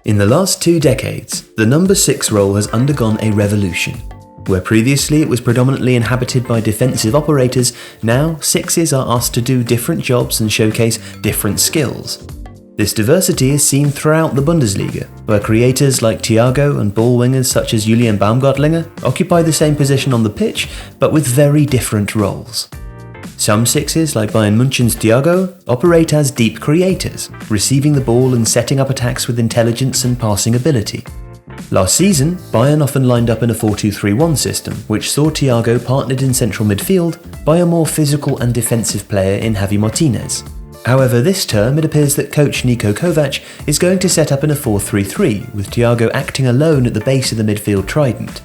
In the last 2 decades, the number 6 role has undergone a revolution. Where previously it was predominantly inhabited by defensive operators, now 6s are asked to do different jobs and showcase different skills. This diversity is seen throughout the Bundesliga, where creators like Thiago and ball wingers such as Julian Baumgartlinger occupy the same position on the pitch, but with very different roles. Some 6s, like Bayern München's Thiago, operate as deep creators, receiving the ball and setting up attacks with intelligence and passing ability. Last season, Bayern often lined up in a 4-2-3-1 system, which saw Thiago partnered in central midfield by a more physical and defensive player in Javi Martinez. However, this term it appears that coach Niko Kovac is going to set up in a 4-3-3, with Thiago acting alone at the base of the midfield trident.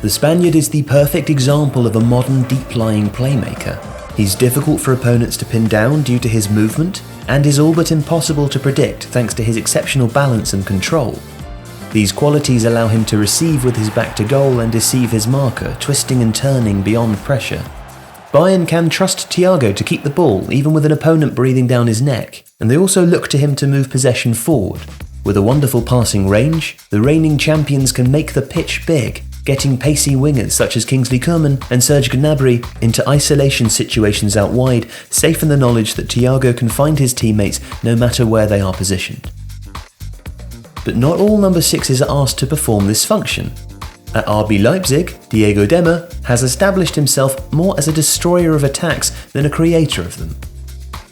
The Spaniard is the perfect example of a modern deep-lying playmaker. He's difficult for opponents to pin down due to his movement, and is all but impossible to predict thanks to his exceptional balance and control. These qualities allow him to receive with his back to goal and deceive his marker, twisting and turning beyond pressure. Bayern can trust Thiago to keep the ball even with an opponent breathing down his neck, and they also look to him to move possession forward. With a wonderful passing range, the reigning champions can make the pitch big, getting pacey wingers such as Kingsley Coman and Serge Gnabry into isolation situations out wide, safe in the knowledge that Thiago can find his teammates no matter where they are positioned. But not all number 6s are asked to perform this function. At RB Leipzig, Diego Demmer has established himself more as a destroyer of attacks than a creator of them.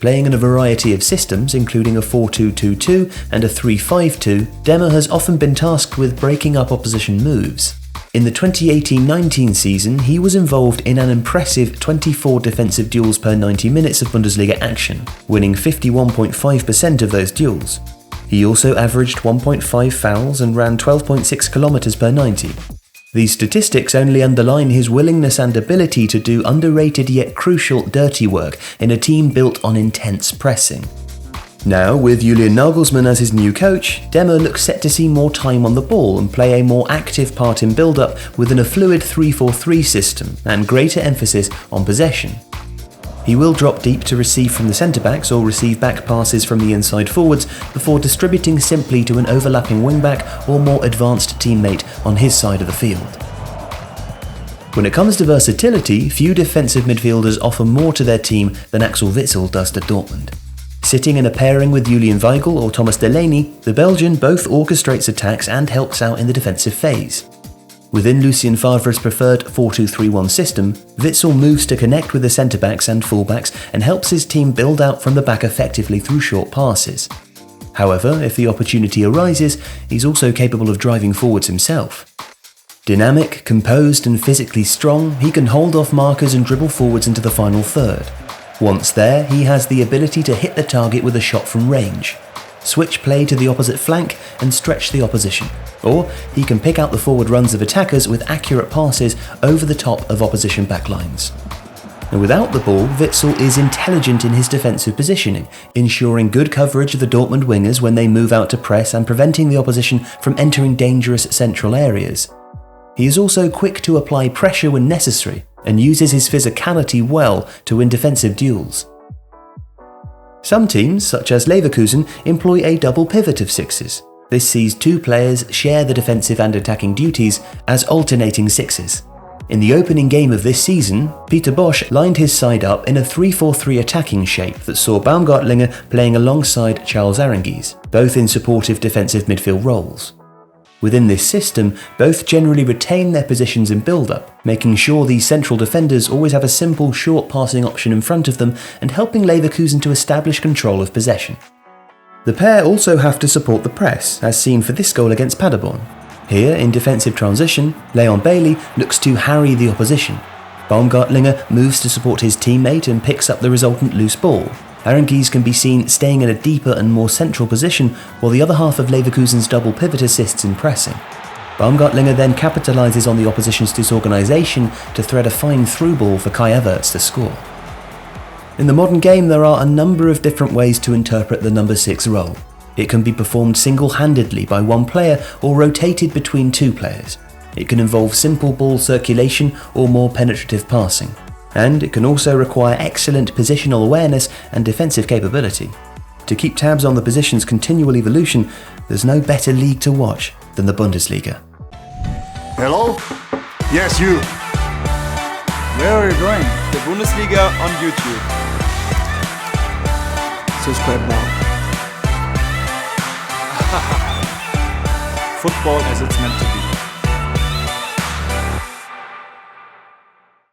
Playing in a variety of systems, including a 4-2-2-2 and a 3-5-2, Demmer has often been tasked with breaking up opposition moves. In the 2018-19 season, he was involved in an impressive 24 defensive duels per 90 minutes of Bundesliga action, winning 51.5% of those duels. He also averaged 1.5 fouls and ran 12.6 kilometers per 90. These statistics only underline his willingness and ability to do underrated yet crucial dirty work in a team built on intense pressing. Now, with Julian Nagelsmann as his new coach, Demmer looks set to see more time on the ball and play a more active part in build-up within a fluid 3-4-3 system and greater emphasis on possession. He will drop deep to receive from the centre-backs or receive back passes from the inside forwards before distributing simply to an overlapping wing-back or more advanced teammate on his side of the field. When it comes to versatility, few defensive midfielders offer more to their team than Axel Witsel does to Dortmund. Sitting in a pairing with Julian Weigl or Thomas Delaney, the Belgian both orchestrates attacks and helps out in the defensive phase. Within Lucien Favre's preferred 4-2-3-1 system, Witsel moves to connect with the centre-backs and full-backs and helps his team build out from the back effectively through short passes. However, if the opportunity arises, he's also capable of driving forwards himself. Dynamic, composed and physically strong, he can hold off markers and dribble forwards into the final third. Once there, he has the ability to hit the target with a shot from range, switch play to the opposite flank and stretch the opposition. Or he can pick out the forward runs of attackers with accurate passes over the top of opposition backlines. And without the ball, Witsel is intelligent in his defensive positioning, ensuring good coverage of the Dortmund wingers when they move out to press and preventing the opposition from entering dangerous central areas. He is also quick to apply pressure when necessary and uses his physicality well to win defensive duels. Some teams, such as Leverkusen, employ a double pivot of 6s. This sees 2 players share the defensive and attacking duties as alternating 6s. In the opening game of this season, Peter Bosch lined his side up in a 3-4-3 attacking shape that saw Baumgartlinger playing alongside Charles Aranguiz, both in supportive defensive midfield roles. Within this system, both generally retain their positions in build-up, making sure these central defenders always have a simple short passing option in front of them and helping Leverkusen to establish control of possession. The pair also have to support the press, as seen for this goal against Paderborn. Here, in defensive transition, Leon Bailey looks to harry the opposition. Baumgartlinger moves to support his teammate and picks up the resultant loose ball. Aranguiz can be seen staying in a deeper and more central position, while the other half of Leverkusen's double pivot assists in pressing. Baumgartlinger then capitalises on the opposition's disorganisation to thread a fine through ball for Kai Havertz to score. In the modern game, there are a number of different ways to interpret the number 6 role. It can be performed single-handedly by one player or rotated between 2 players. It can involve simple ball circulation or more penetrative passing. And it can also require excellent positional awareness and defensive capability. To keep tabs on the position's continual evolution, there's no better league to watch than the Bundesliga. Hello? Yes, you. Where are you going? The Bundesliga on YouTube. Subscribe now. Football as it's meant to be.